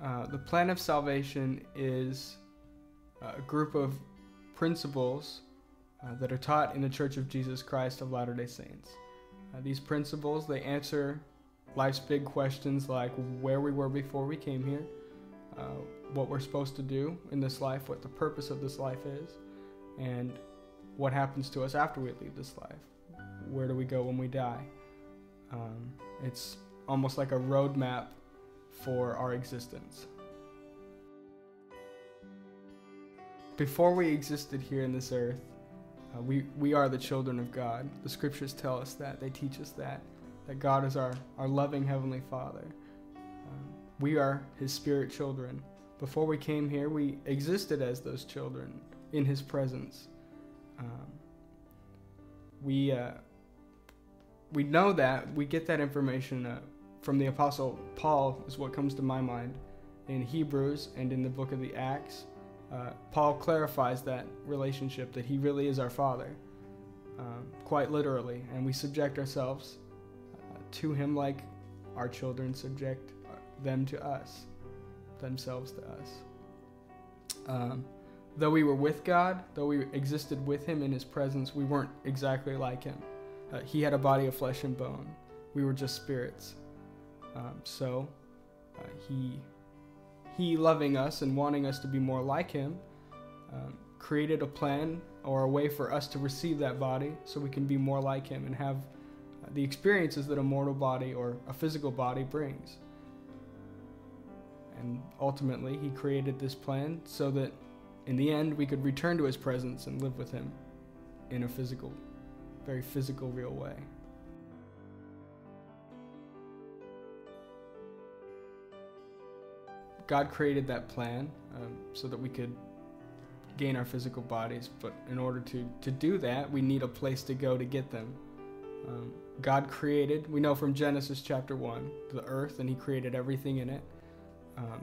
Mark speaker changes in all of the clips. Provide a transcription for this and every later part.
Speaker 1: The plan of salvation is a group of principles that are taught in the Church of Jesus Christ of Latter-day Saints. These principles, they answer life's big questions like where we were before we came here, what we're supposed to do in this life, what the purpose of this life is, and what happens to us after we leave this life. Where do we go when we die? It's almost like a roadmap for our existence. Before we existed here in this earth, we are the children of God. The scriptures tell us that. They teach us that God is our loving Heavenly Father. We are His spirit children. Before we came here, we existed as those children in His presence. We know that. We get that information from the Apostle Paul, is what comes to my mind. In Hebrews and in the book of the Acts, Paul clarifies that relationship, that He really is our Father, quite literally, and we subject ourselves to Him like our children subject them to us, themselves to us. Though we were with God, though we existed with Him in His presence, we weren't exactly like Him. He had a body of flesh and bone. We were just spirits. So He loving us and wanting us to be more like Him, created a plan or a way for us to receive that body so we can be more like Him and have the experiences that a mortal body or a physical body brings. And ultimately, He created this plan so that in the end we could return to His presence and live with Him in a very physical, real way. God created that plan so that we could gain our physical bodies, but in order to do that, we need a place to go to get them. God created, we know from Genesis chapter 1, the earth, and He created everything in it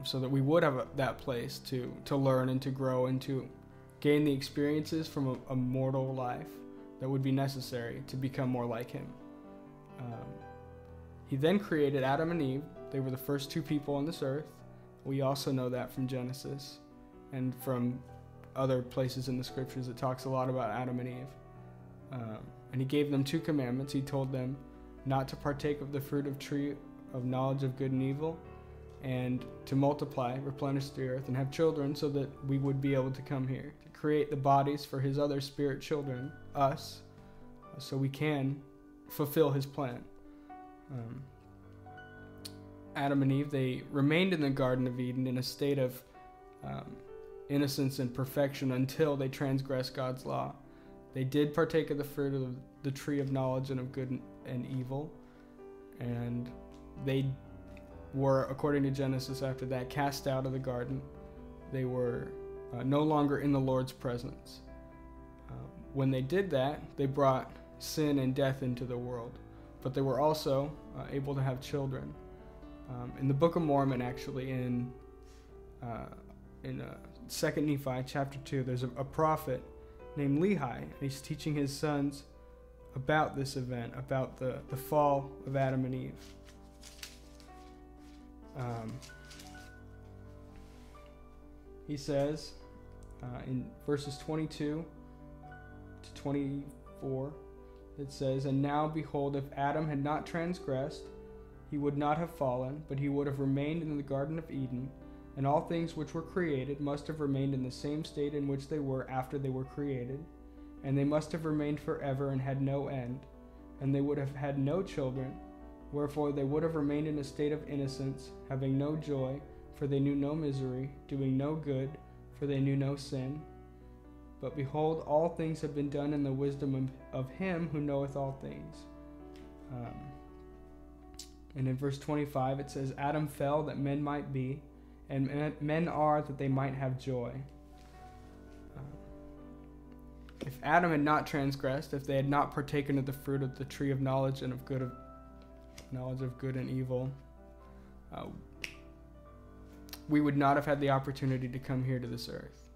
Speaker 1: so that we would have that place to learn and to grow and to gain the experiences from a mortal life that would be necessary to become more like Him. He then created Adam and Eve. They were the first two people on this earth. We also know that from Genesis and from other places in the scriptures. It talks a lot about Adam and Eve. And He gave them two commandments. He told them not to partake of the fruit of tree of knowledge of good and evil, and to multiply, replenish the earth, and have children so that we would be able to come here, to create the bodies for His other spirit children, us, so we can fulfill His plan. Adam and Eve, they remained in the Garden of Eden in a state of innocence and perfection until they transgressed God's law. They did partake of the fruit of the tree of knowledge and of good and evil, and they were, according to Genesis, after that, cast out of the garden. They were no longer in the Lord's presence. When they did that, they brought sin and death into the world, but they were also able to have children. In the Book of Mormon, actually, in 2 Nephi chapter 2, there's a prophet named Lehi, and he's teaching his sons about this event, about the fall of Adam and Eve. He says in verses 22 to 24, it says, "And now behold, if Adam had not transgressed, he would not have fallen, but he would have remained in the Garden of Eden, and all things which were created must have remained in the same state in which they were after they were created, and they must have remained forever and had no end, and they would have had no children, wherefore they would have remained in a state of innocence, having no joy, for they knew no misery, doing no good, for they knew no sin. But behold, all things have been done in the wisdom of Him who knoweth all things." And in verse 25 it says, "Adam fell that men might be, and men are that they might have joy." If Adam had not transgressed, if they had not partaken of the fruit of the tree of knowledge and of good and evil, we would not have had the opportunity to come here to this earth.